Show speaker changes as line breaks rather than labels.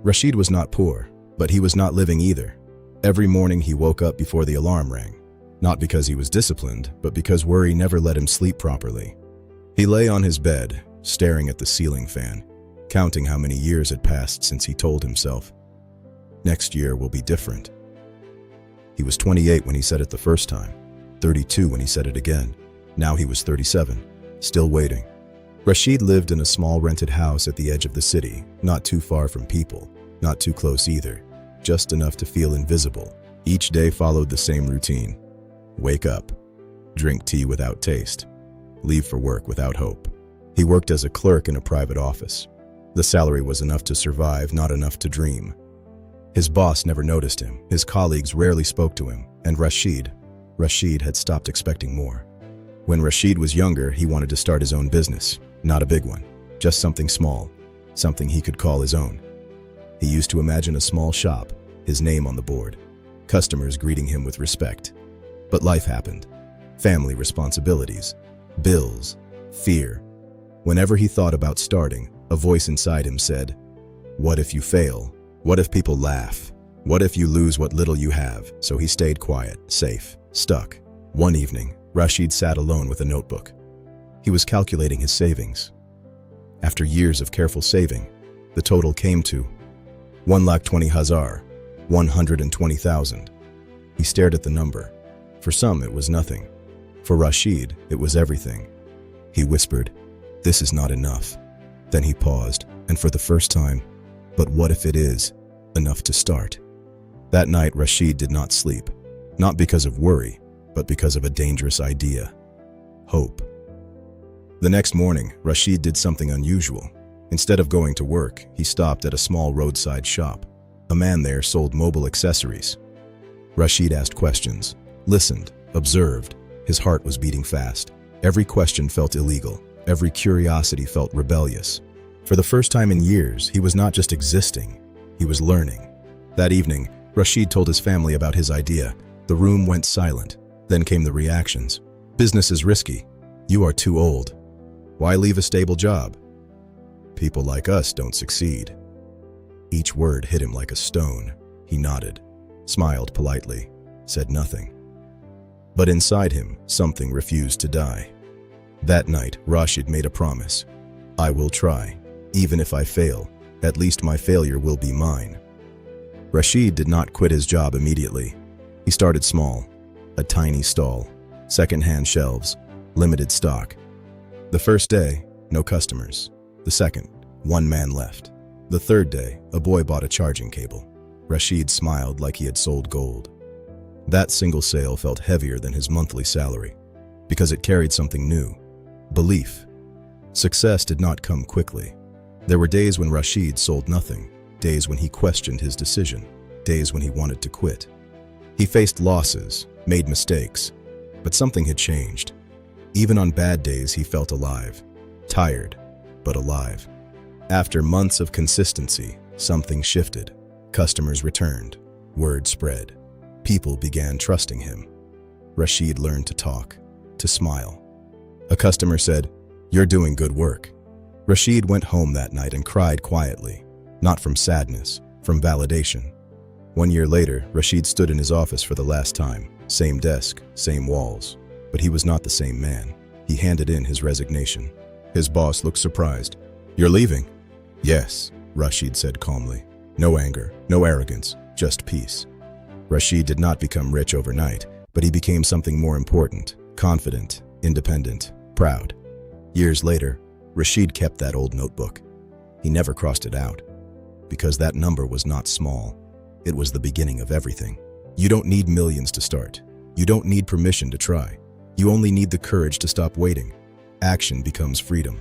Rashid was not poor, but he was not living either. Every morning he woke up before the alarm rang, not because he was disciplined, but because worry never let him sleep properly. He lay on his bed, staring at the ceiling fan, counting how many years had passed since he told himself, "Next year will be different." He was 28 when he said it the first time, 32 when he said it again. Now he was 37, still waiting. Rashid lived in a small rented house at the edge of the city, not too far from people, not too close either, just enough to feel invisible. Each day followed the same routine. Wake up, drink tea without taste, leave for work without hope. He worked as a clerk in a private office. The salary was enough to survive, not enough to dream. His boss never noticed him, his colleagues rarely spoke to him, and Rashid had stopped expecting more. When Rashid was younger, he wanted to start his own business, not a big one, just something small, something he could call his own. He used to imagine a small shop, his name on the board, customers greeting him with respect. But life happened. Family responsibilities, bills, fear. Whenever he thought about starting, a voice inside him said, "What if you fail? What if people laugh? What if you lose what little you have?" So he stayed quiet, safe, stuck. One evening, Rashid sat alone with a notebook. He was calculating his savings. After years of careful saving, the total came to 1,20,000, 120,000. He stared at the number. For some, it was nothing. For Rashid, it was everything. He whispered, "This is not enough." Then he paused, and for the first time, "But what if it is enough to start?" That night, Rashid did not sleep, not because of worry, but because of a dangerous idea: hope. The next morning, Rashid did something unusual. Instead of going to work, he stopped at a small roadside shop. A man there sold mobile accessories. Rashid asked questions, listened, observed. His heart was beating fast. Every question felt illegal. Every curiosity felt rebellious. For the first time in years, he was not just existing, he was learning. That evening, Rashid told his family about his idea. The room went silent. Then came the reactions. "Business is risky. You are too old. Why leave a stable job? People like us don't succeed." Each word hit him like a stone. He nodded, smiled politely, said nothing. But inside him, something refused to die. That night, Rashid made a promise. "I will try. Even if I fail, at least my failure will be mine." Rashid did not quit his job immediately. He started small, a tiny stall, second-hand shelves, limited stock. The first day, no customers. The second, one man left. The third day, a boy bought a charging cable. Rashid smiled like he had sold gold. That single sale felt heavier than his monthly salary, because it carried something new: belief. Success did not come quickly. There were days when Rashid sold nothing, days when he questioned his decision, days when he wanted to quit. He faced losses, made mistakes, but something had changed. Even on bad days, he felt alive, tired, but alive. After months of consistency, something shifted. Customers returned, word spread. People began trusting him. Rashid learned to talk, to smile. A customer said, "You're doing good work." Rashid went home that night and cried quietly, not from sadness, from validation. 1 year later, Rashid stood in his office for the last time. Same desk, same walls. But he was not the same man. He handed in his resignation. His boss looked surprised. "You're leaving?" "Yes," Rashid said calmly. No anger, no arrogance, just peace. Rashid did not become rich overnight, but he became something more important: confident, independent, proud. Years later, Rashid kept that old notebook. He never crossed it out, because that number was not small. It was the beginning of everything. You don't need millions to start. You don't need permission to try. You only need the courage to stop waiting. Action becomes freedom.